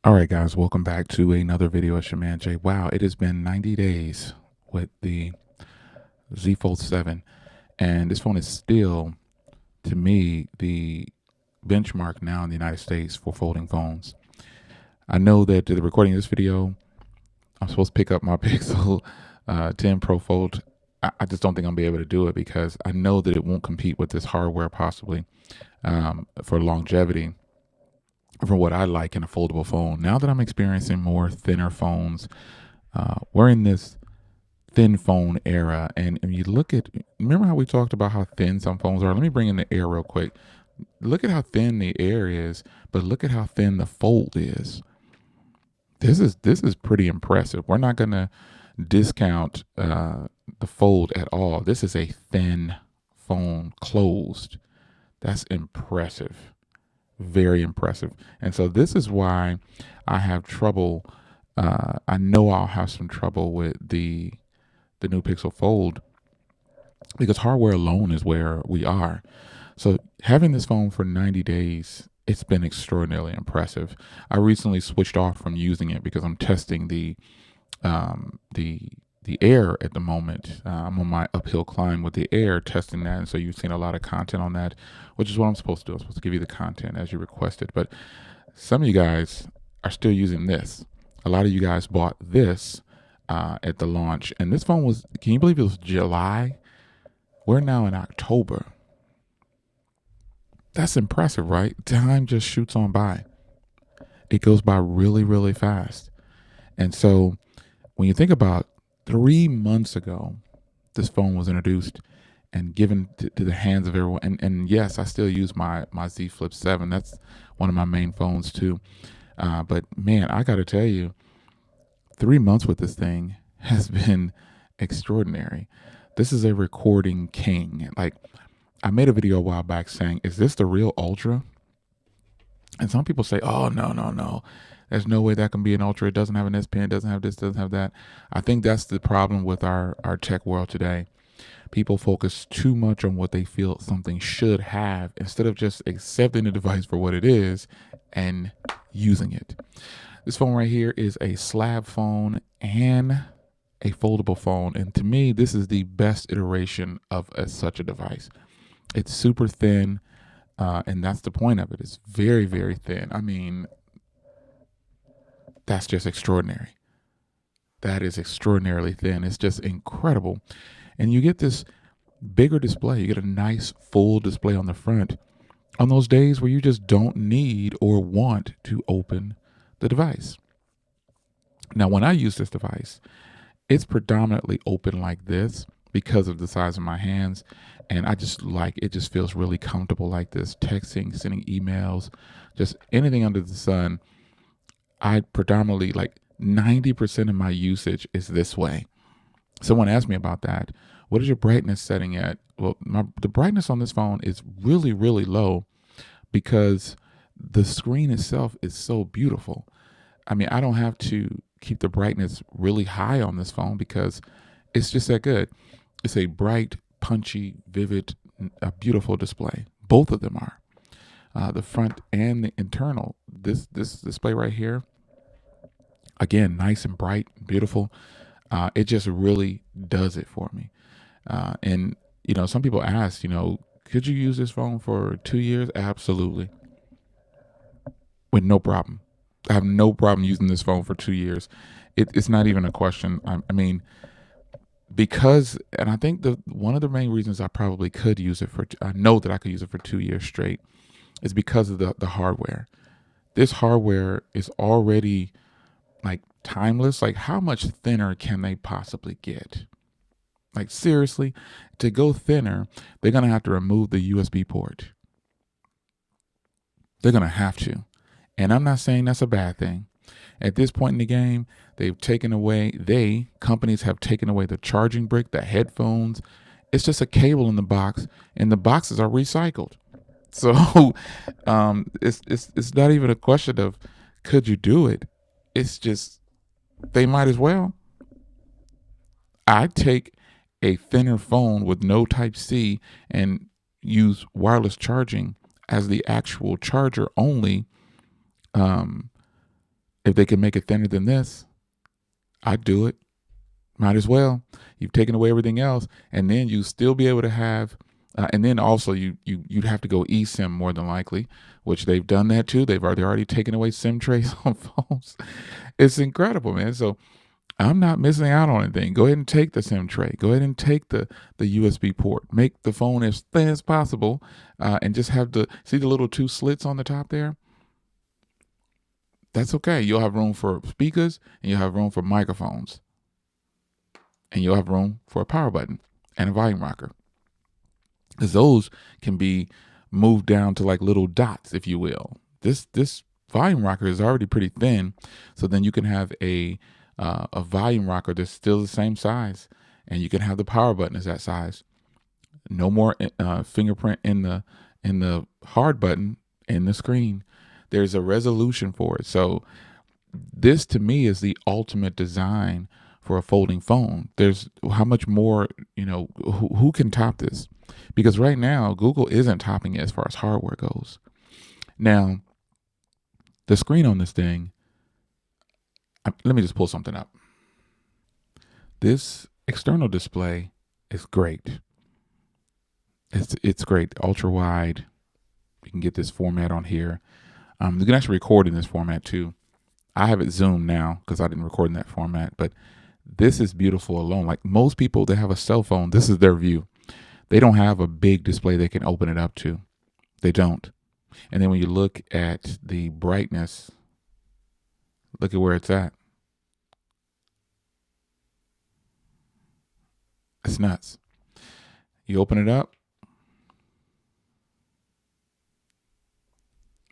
All right, guys, welcome back to another video. It's your man Jay. Wow, it has been 90 days with the Z Fold 7, and this phone is still, to me, the benchmark now in the United States for folding phones. I know that the recording of this video, I'm supposed to pick up my Pixel 10 Pro Fold. I just don't think I'll be able to do it because I know that it won't compete with this hardware possibly for longevity for what I like in a foldable phone. Now that I'm experiencing more thinner phones, we're in this thin phone era. And you look at, remember how we talked about how thin some phones are? Let me bring in the Air real quick. Look at how thin the Air is, but look at how thin the Fold is. This is pretty impressive. We're not gonna discount the Fold at all. This is a thin phone, closed. That's impressive. Very impressive. And so this is why I have trouble. I know I'll have some trouble with the new Pixel Fold because hardware alone is where we are. So having this phone for 90 days, it's been extraordinarily impressive. I recently switched off from using it because I'm testing the Air at the moment. I'm on my uphill climb with the Air, testing that, and so you've seen a lot of content on that, which is what I'm supposed to do. I'm supposed to give you the content as you requested, but some of you guys are still using this. A lot of you guys bought this at the launch, and this phone was, can you believe it was July? We're now in October. That's impressive, right? Time just shoots on by. It goes by really, really fast. And so when you think about 3 months ago, this phone was introduced and given to the hands of everyone. And yes, I still use my Z Flip 7. That's one of my main phones too. But man, I got to tell you, 3 months with this thing has been extraordinary. This is a recording king. Like, I made a video a while back saying, is this the real Ultra? And some people say, oh, no. There's no way that can be an Ultra. It doesn't have an S Pen, it doesn't have this, doesn't have that. I think that's the problem with our tech world today. People focus too much on what they feel something should have instead of just accepting the device for what it is and using it. This phone right here is a slab phone and a foldable phone. And to me, this is the best iteration of such a device. It's super thin, and that's the point of it. It's very, very thin. I mean, that's just extraordinary. That is extraordinarily thin. It's just incredible. And you get this bigger display. You get a nice full display on the front on those days where you just don't need or want to open the device. Now, when I use this device, it's predominantly open like this because of the size of my hands. And I just like, it just feels really comfortable like this, texting, sending emails, just anything under the sun. I predominantly, like 90% of my usage is this way. Someone asked me about that. What is your brightness setting at? Well, the brightness on this phone is really, really low because the screen itself is so beautiful. I mean, I don't have to keep the brightness really high on this phone because it's just that good. It's a bright, punchy, vivid, beautiful display. Both of them are. The front and the internal. This display right here, again, nice and bright, beautiful. It just really does it for me. And you know, some people ask, you know, could you use this phone for 2 years? Absolutely, with no problem. I have no problem using this phone for 2 years. It's not even a question. I mean, because, and I think one of the main reasons I probably could use it for, I know that I could use it for 2 years straight, is because of the hardware. This hardware is already like timeless. Like, how much thinner can they possibly get? Like, seriously, to go thinner, they're going to have to remove the USB port. They're going to have to. And I'm not saying that's a bad thing. At this point in the game, companies have taken away the charging brick, the headphones. It's just a cable in the box, and the boxes are recycled. So it's not even a question of could you do it. It's just they might as well. I take a thinner phone with no Type-C and use wireless charging as the actual charger only. If they can make it thinner than this, I'd do it. Might as well. You've taken away everything else, and then you still be able to have. And then also you'd have to go eSIM more than likely, which they've done that too. They've already taken away SIM trays on phones. It's incredible, man. So I'm not missing out on anything. Go ahead and take the SIM tray. Go ahead and take the USB port. Make the phone as thin as possible, and just have see the little two slits on the top there. That's okay. You'll have room for speakers, and you'll have room for microphones, and you'll have room for a power button and a volume rocker, because those can be moved down to like little dots, if you will. This volume rocker is already pretty thin, so then you can have a volume rocker that's still the same size, and you can have the power button as that size. No more fingerprint in the hard button in the screen. There's a resolution for it. So this to me is the ultimate design for a folding phone. There's how much more, who can top this? Because right now Google isn't topping it as far as hardware goes. Now, the screen on this thing, let me just pull something up. This external display is great. It's great. Ultra wide. You can get this format on here. You can actually record in this format too. I have it zoomed now because I didn't record in that format, but this is beautiful alone. Like most people that have a cell phone, this is their view. They don't have a big display they can open it up to. They don't. And then when you look at the brightness, look at where it's at. It's nuts. You open it up,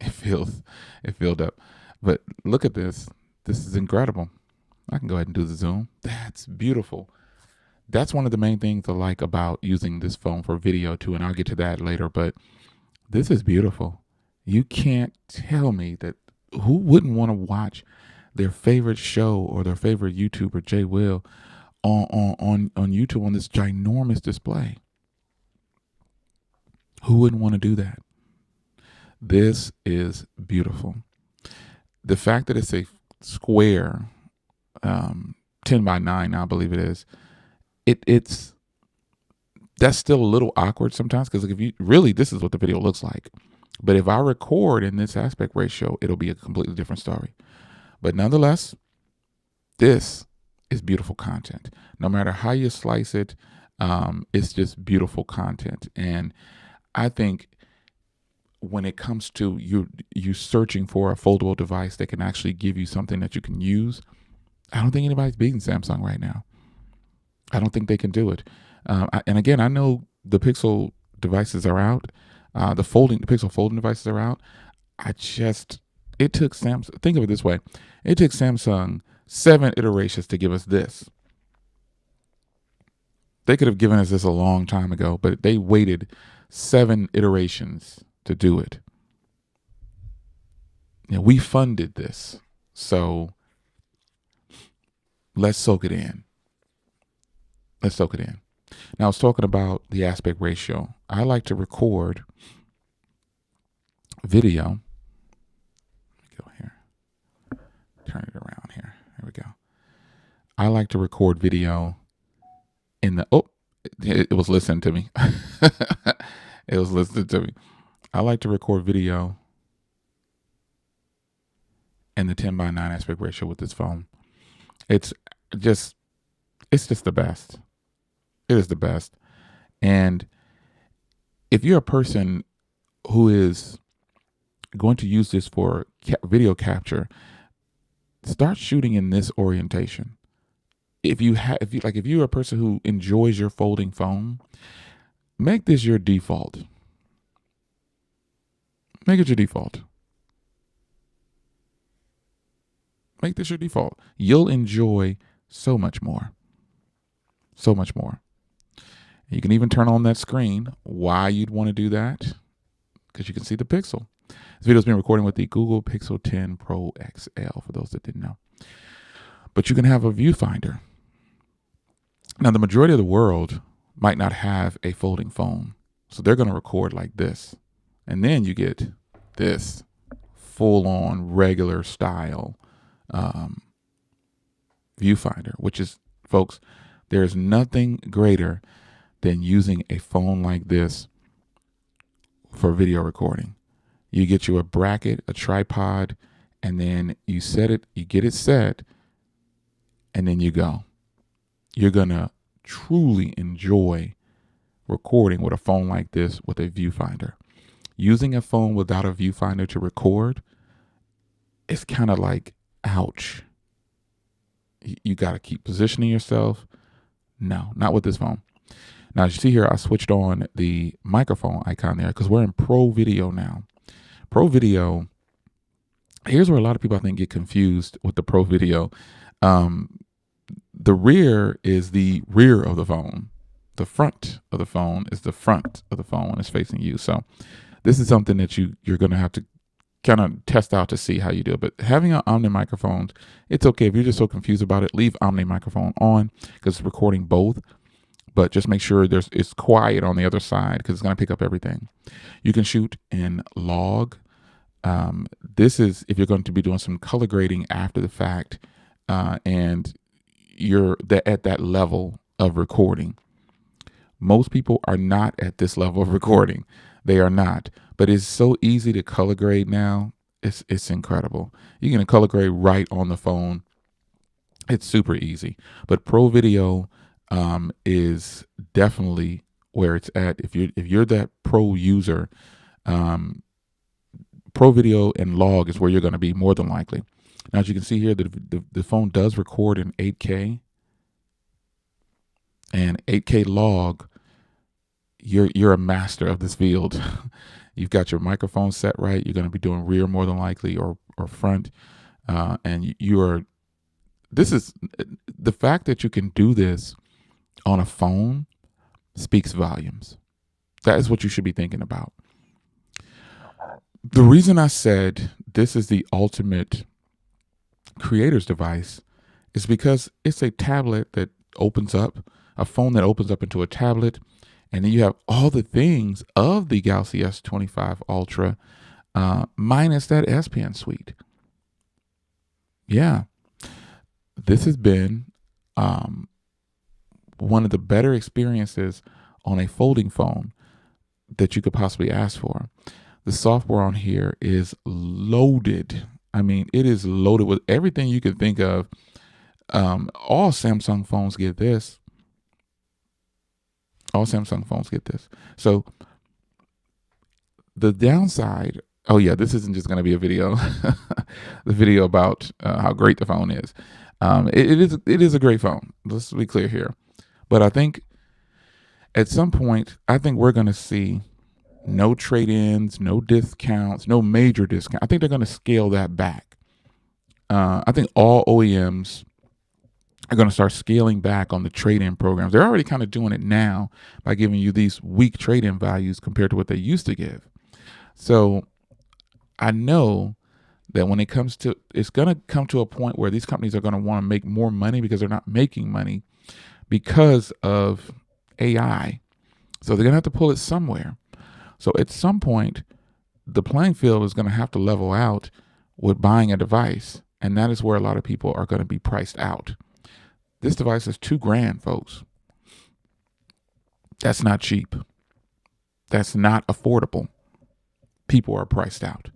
it filled up. But look at this. This is incredible. I can go ahead and do the zoom. That's beautiful. That's one of the main things I like about using this phone for video too, and I'll get to that later. But this is beautiful. You can't tell me that who wouldn't want to watch their favorite show or their favorite YouTuber, J. Will, on YouTube on this ginormous display. Who wouldn't want to do that? This is beautiful. The fact that it's a square, 10 by 9, I believe it is, it's that's still a little awkward sometimes, because if you really, this is what the video looks like. But if I record in this aspect ratio, it'll be a completely different story. But nonetheless, this is beautiful content. No matter how you slice it, it's just beautiful content. And I think when it comes to you searching for a foldable device that can actually give you something that you can use, I don't think anybody's beating Samsung right now. I don't think they can do it. And again, I know the Pixel devices are out. The Pixel folding devices are out. It took Samsung, think of it this way. It took Samsung 7 iterations to give us this. They could have given us this a long time ago, but they waited 7 iterations to do it. We funded this, so let's soak it in. Let's soak it in. Now, I was talking about the aspect ratio. I like to record video. Let me go here. Turn it around here. There we go. I like to record video in the, it was listening to me. It was listening to me. I like to record video in the 10 by 9 aspect ratio with this phone. It's just the best. It is the best. And if you're a person who is going to use this for video capture, start shooting in this orientation. If you're a person who enjoys your folding phone, make this your default. Make it your default. Make this your default. You'll enjoy so much more. So much more. You can even turn on that screen. Why you'd want to do that? Because you can see the Pixel. This video is being recorded with the Google Pixel 10 Pro XL, for those that didn't know. But you can have a viewfinder. Now, the majority of the world might not have a folding phone, so they're going to record like this. And then you get this full-on regular style um, viewfinder, which is, folks, there's nothing greater than using a phone like this for video recording. You get you a bracket, a tripod, and then you set it, you get it set, and then you go. You're going to truly enjoy recording with a phone like this with a viewfinder. Using a phone without a viewfinder to record, it's kind of like, ouch. You got to keep positioning yourself. No, not with this phone. Now, as you see here, I switched on the microphone icon there because we're in Pro Video now. Pro Video, here's where a lot of people, I think, get confused with the Pro Video. The rear is the rear of the phone. The front of the phone is the front of the phone when it's facing you. So this is something that you're going to have to kind of test out to see how you do it. But having an Omni microphone, it's okay. If you're just so confused about it, leave Omni microphone on because it's recording both. But just make sure it's quiet on the other side because it's going to pick up everything. You can shoot in log. This is if you're going to be doing some color grading after the fact, and you're at that level of recording. Most people are not at this level of recording. They are not. But it's so easy to color grade now. It's incredible. You can color grade right on the phone. It's super easy. But Pro Video is definitely where it's at. If you're that pro user, Pro Video and log is where you're going to be more than likely. Now, as you can see here, the phone does record in 8K and 8K log. You're a master of this field. You've got your microphone set right. You're going to be doing rear more than likely or front, and this is the fact that you can do this on a phone speaks volumes. That is what you should be thinking about. The reason I said this is the ultimate creator's device is because it's a tablet that opens up, a phone that opens up into a tablet, and then you have all the things of the Galaxy S25 Ultra, minus that S Pen suite. Yeah, this has been one of the better experiences on a folding phone that you could possibly ask for. The software on here is loaded. I mean, it is loaded with everything you can think of. All Samsung phones get this. All Samsung phones get this. So the downside, oh yeah, this isn't just going to be a video, the video about how great the phone is. It is a great phone. Let's be clear here. But I think at some point, I think we're going to see no trade-ins, no discounts, no major discount. I think they're going to scale that back. I think all OEMs are going to start scaling back on the trade-in programs. They're already kind of doing it now by giving you these weak trade-in values compared to what they used to give. So I know that when it's going to come to a point where these companies are going to want to make more money because they're not making money because of AI. So they're going to have to pull it somewhere. So at some point, the playing field is going to have to level out with buying a device. And that is where a lot of people are going to be priced out. This device is $2,000, folks. That's not cheap. That's not affordable. People are priced out.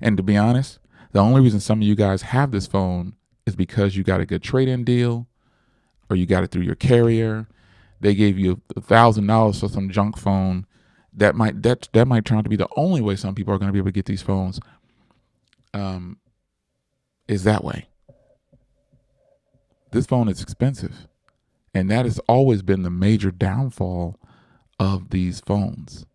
And to be honest, the only reason some of you guys have this phone is because you got a good trade-in deal or you got it through your carrier. They gave you $1,000 for some junk phone. That might turn out to be the only way some people are going to be able to get these phones. Is that way. This phone is expensive. And that has always been the major downfall of these phones.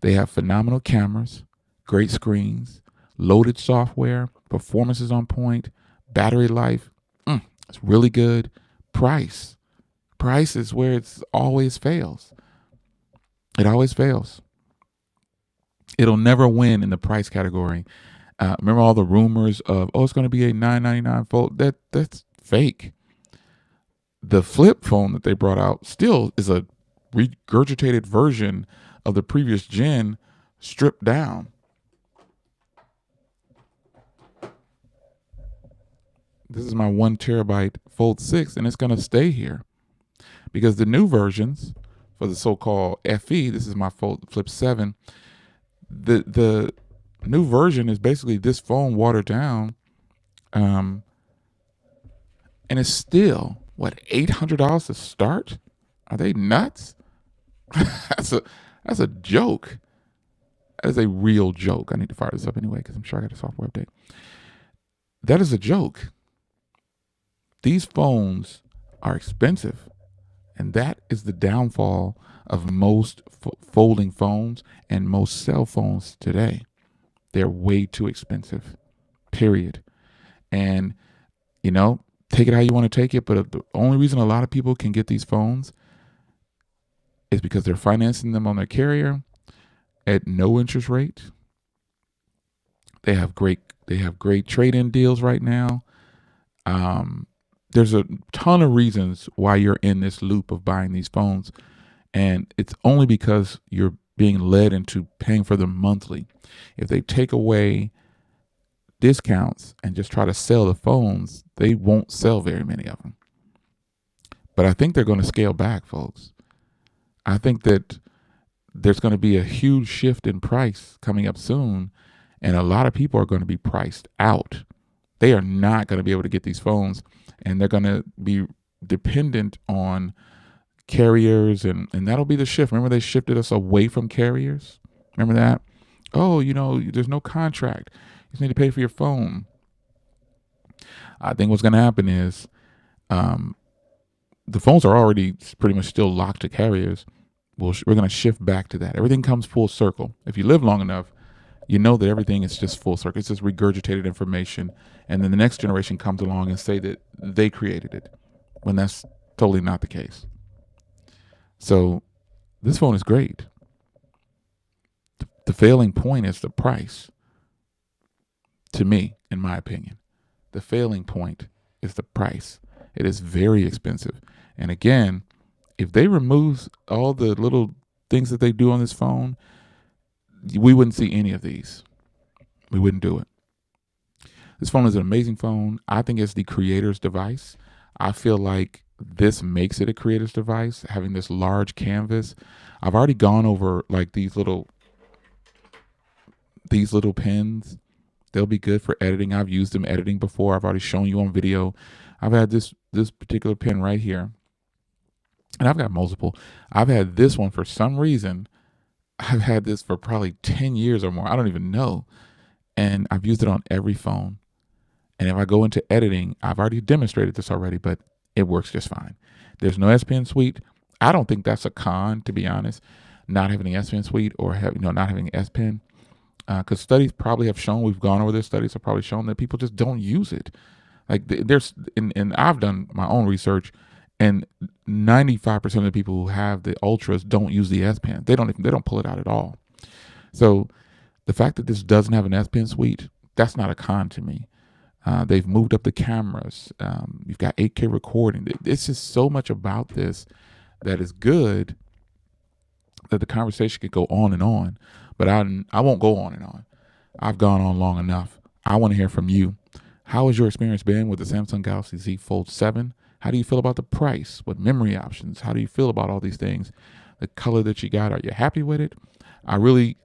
They have phenomenal cameras, great screens, loaded software, performance is on point, battery life, it's really good. Price is where it always fails. It always fails. It'll never win in the price category. Remember all the rumors of, it's going to be a $999 Fold? That's fake. The flip phone that they brought out still is a regurgitated version of the previous gen stripped down. This is my 1 terabyte Fold 6, and it's going to stay here because the new versions for the so-called FE, this is my Fold Flip 7, the new version is basically this phone watered down, and it's still what, $800 to start? Are they nuts? that's a joke. That is a real joke. I need to fire this up anyway because I'm sure I got a software update. That is a joke. These phones are expensive, and that is the downfall of most folding phones and most cell phones today. They're way too expensive, period. And, take it how you want to take it, but the only reason a lot of people can get these phones is because they're financing them on their carrier at no interest rate. They have great trade-in deals right now. There's a ton of reasons why you're in this loop of buying these phones, and it's only because you're being led into paying for them monthly. If they take away discounts and just try to sell the phones, they won't sell very many of them. But I think they're going to scale back, folks. I think that there's going to be a huge shift in price coming up soon, and a lot of people are going to be priced out. They are not going to be able to get these phones, and they're going to be dependent on carriers, and that'll be the shift. Remember, they shifted us away from carriers? Remember that? Oh, there's no contract. You just need to pay for your phone. I think what's going to happen is the phones are already pretty much still locked to carriers. We're going to shift back to that. Everything comes full circle. If you live long enough, you know that everything is just full circle. It's just regurgitated information. And then the next generation comes along and say that they created it, when that's totally not the case. So this phone is great. The failing point is the price. To me, in my opinion, the failing point is the price. It is very expensive. And again, if they remove all the little things that they do on this phone, we wouldn't see any of these. We wouldn't do it. This phone is an amazing phone. I think it's the creator's device. I feel like this makes it a creator's device, having this large canvas. I've already gone over like these little pens. They'll be good for editing. I've used them editing before. I've already shown you on video. I've had this particular pen right here, and I've got multiple. I've had this one for some reason. I've had this for probably 10 years or more. I don't even know. And I've used it on every phone. And if I go into editing, I've already demonstrated this already, but it works just fine. There's no S Pen suite. I don't think that's a con, to be honest, not having an S Pen suite or not having an S Pen. Because studies probably have shown, we've gone over this, studies have probably shown that people just don't use it. Like and I've done my own research, and 95% of the people who have the Ultras don't use the S Pen. They don't pull it out at all. So the fact that this doesn't have an S Pen suite, that's not a con to me. They've moved up the cameras. You've got 8K recording. It's just so much about this that is good that the conversation could go on and on. But I won't go on and on. I've gone on long enough. I want to hear from you. How has your experience been with the Samsung Galaxy Z Fold 7? How do you feel about the price? What memory options? How do you feel about all these things? The color that you got, are you happy with it? I really,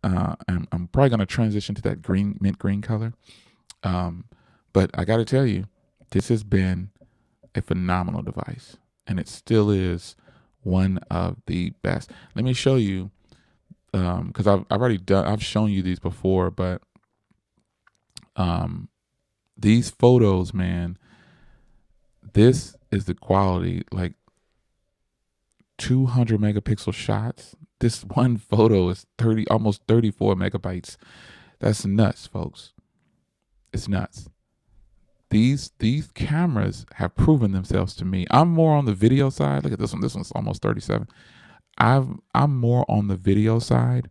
I'm probably going to transition to that mint green color. But I got to tell you, this has been a phenomenal device, and it still is one of the best. Let me show you, because I've shown you these before, but these photos, man, this is the quality, like 200 megapixel shots. This one photo is almost 34 megabytes. That's nuts, folks. It's nuts. These cameras have proven themselves to me. I'm more on the video side. Look at this one. This one's almost 37. I'm more on the video side,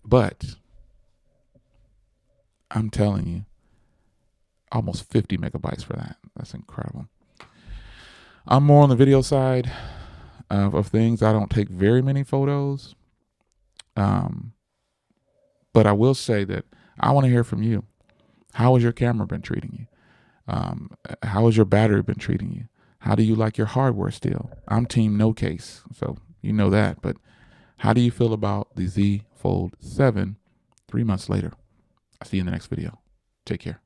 but I'm telling you, almost 50 megabytes for that. That's incredible. I'm more on the video side of things. I don't take very many photos, but I will say that I want to hear from you. How has your camera been treating you? How has your battery been treating you? How do you like your hardware still? I'm team no case, so you know that. But how do you feel about the Z Fold 7 3 months later? I'll see you in the next video. Take care.